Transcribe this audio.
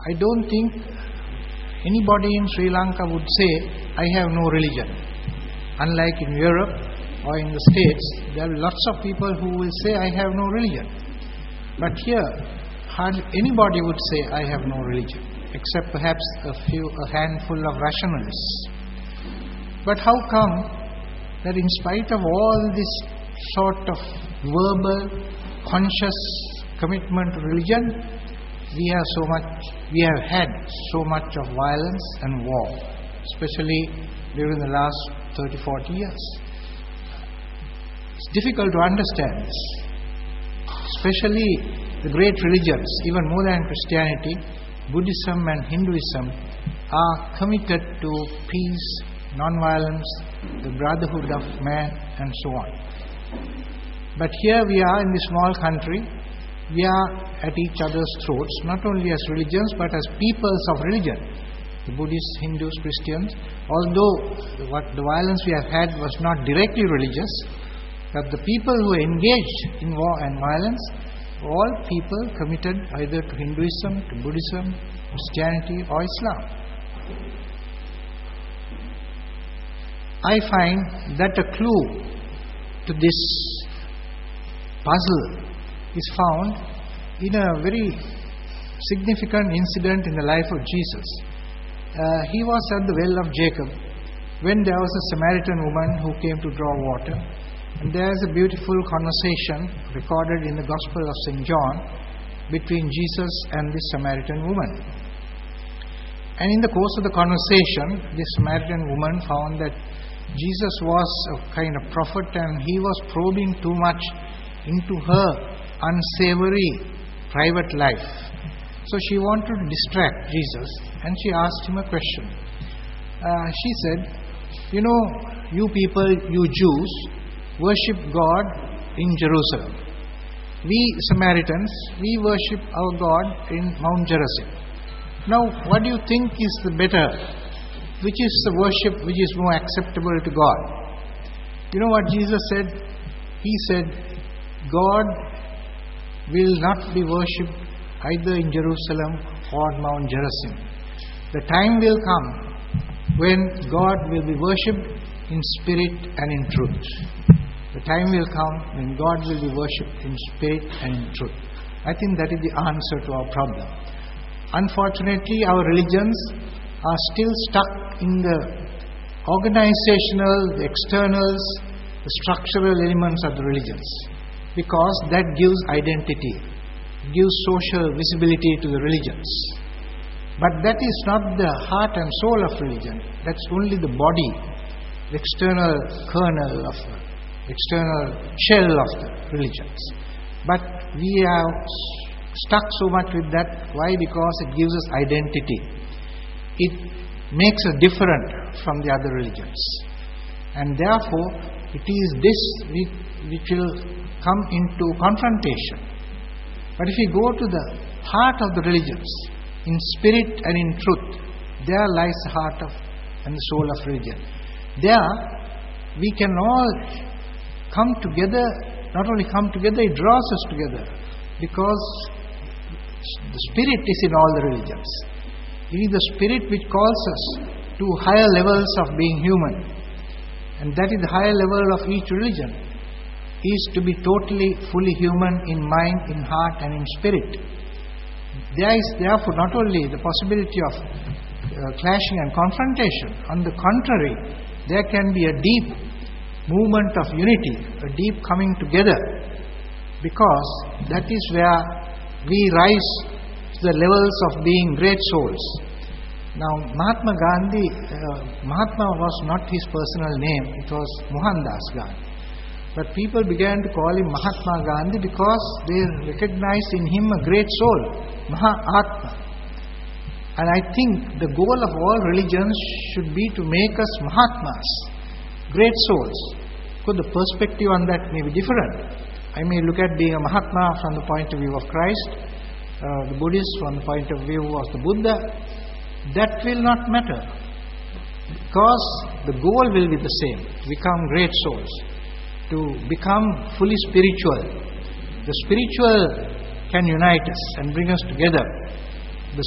I don't think anybody in Sri Lanka would say, I have no religion. Unlike in Europe or in the States, there are lots of people who will say, I have no religion. But here, hardly anybody would say, I have no religion, except perhaps a handful of rationalists. But how come that in spite of all this sort of verbal, conscious commitment to religion, we have had so much of violence and war, especially during the last 30-40 years? It's difficult to understand this. Especially the great religions, even more than Christianity, Buddhism and Hinduism are committed to peace, non-violence, the brotherhood of man, and so on. But here we are in this small country, we are at each other's throats, not only as religions but as peoples of religion, the Buddhists, Hindus, Christians. Although the violence we have had was not directly religious, but the people who engaged in war and violence, all people committed either to Hinduism, to Buddhism, Christianity or Islam. I find that a clue to this puzzle is found in a very significant incident in the life of Jesus. He was at the well of Jacob when there was a Samaritan woman who came to draw water. And there is a beautiful conversation recorded in the Gospel of St. John between Jesus and this Samaritan woman. And in the course of the conversation, this Samaritan woman found that Jesus was a kind of prophet and he was probing too much into her unsavory private life. So she wanted to distract Jesus and she asked him a question. She said, you people, you Jews, worship God in Jerusalem. We Samaritans, we worship our God in Mount Gerizim. Now, what do you think is the better? Which is the worship which is more acceptable to God? You know what Jesus said? He said, God will not be worshipped either in Jerusalem or Mount Gerizim. The time will come when God will be worshipped in spirit and in truth. The time will come when God will be worshipped in spirit and in truth. I think that is the answer to our problem. Unfortunately, our religions are still stuck in the organizational, the externals, the structural elements of the religions, because that gives identity, gives social visibility to the religions. But that is not the heart and soul of religion. That's only the body, the external kernel of the external shell of the religions. But we are stuck so much with that. Why? Because it gives us identity. It makes us different from the other religions. And therefore, it is this which will come into confrontation. But if we go to the heart of the religions, in spirit and in truth, there lies the heart of and the soul of religion. There, we can all come together. Not only come together, it draws us together, because the spirit is in all the religions. It is the spirit which calls us to higher levels of being human, and that is the higher level of each religion, is to be totally, fully human in mind, in heart and in spirit. There is therefore not only the possibility of clashing and confrontation. On the contrary, there can be a deep movement of unity, a deep coming together, because that is where we rise to the levels of being great souls. Now, Mahatma Gandhi, Mahatma was not his personal name, it was Mohandas Gandhi. But people began to call him Mahatma Gandhi because they recognized in him a great soul, Mahatma. And I think the goal of all religions should be to make us Mahatmas, great souls. Because the perspective on that may be different. I may look at being a Mahatma from the point of view of Christ, the Buddhist from the point of view of the Buddha. That will not matter, because the goal will be the same, to become great souls, to become fully spiritual. The spiritual can unite us and bring us together. The